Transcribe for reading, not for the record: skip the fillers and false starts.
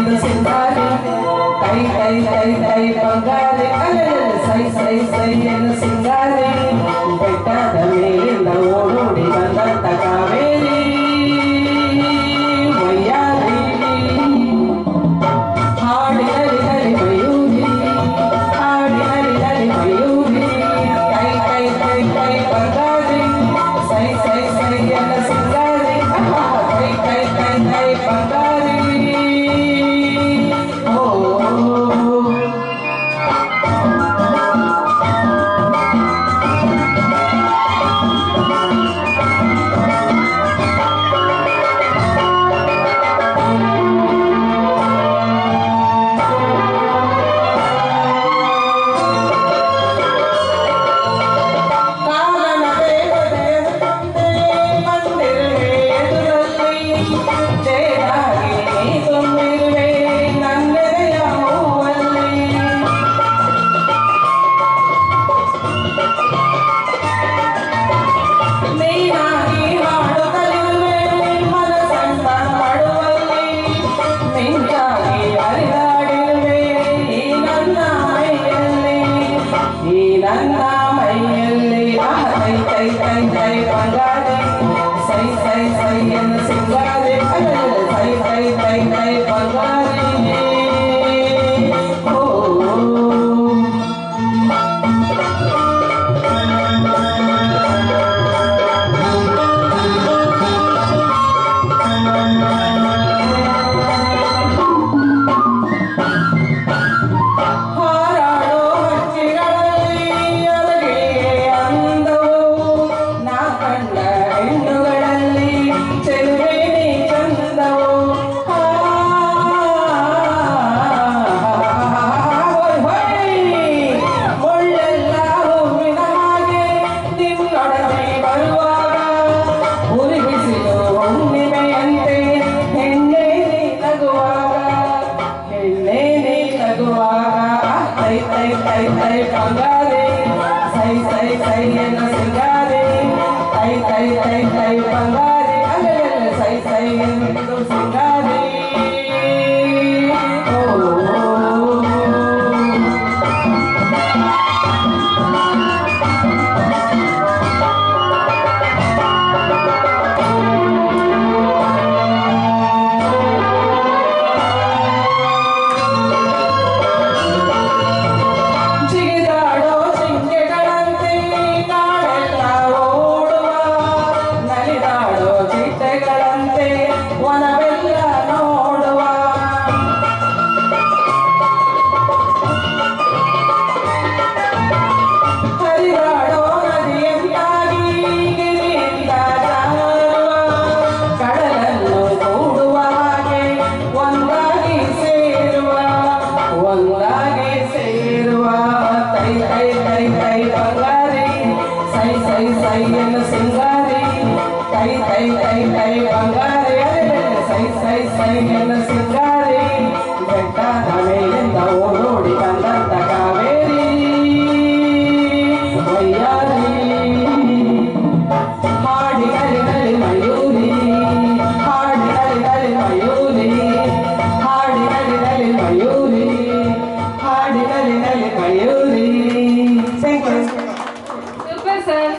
ಎಂದು ಸಿಂಗಾರಿ ಕೈ ಕೈ ಕೈ ಕೈ ಬಂಗಾರಿ ಸೈ ಸೈ ಸೈ ಎಂದು ಸಿಂಗಾರಿ ಬೆಟ್ಟದ ಮೇಲಿಂದ ಓಡೋಡಿ ಬಂದಂತ ಕಾವೇರಿ ವಯ್ಯಾರಿ ಹಾಡಿ ಹರಿ ಹರಿ ಮಯೂರಿ ಹಾಡಿ ಹರಿ ಹರಿ ಮಯೂರಿ ಕೈ ಕೈ ಕೈ ಕೈ ಬಂಗಾರಿ ಸೈ ಸೈ ಸೈ ಎಂದು ಸಿಂಗಾರಿ ಕೈ ಕೈ ಕೈ ಕೈ ಬಂಗಾರಿ Say, say, say, and the single, say, say, say, say,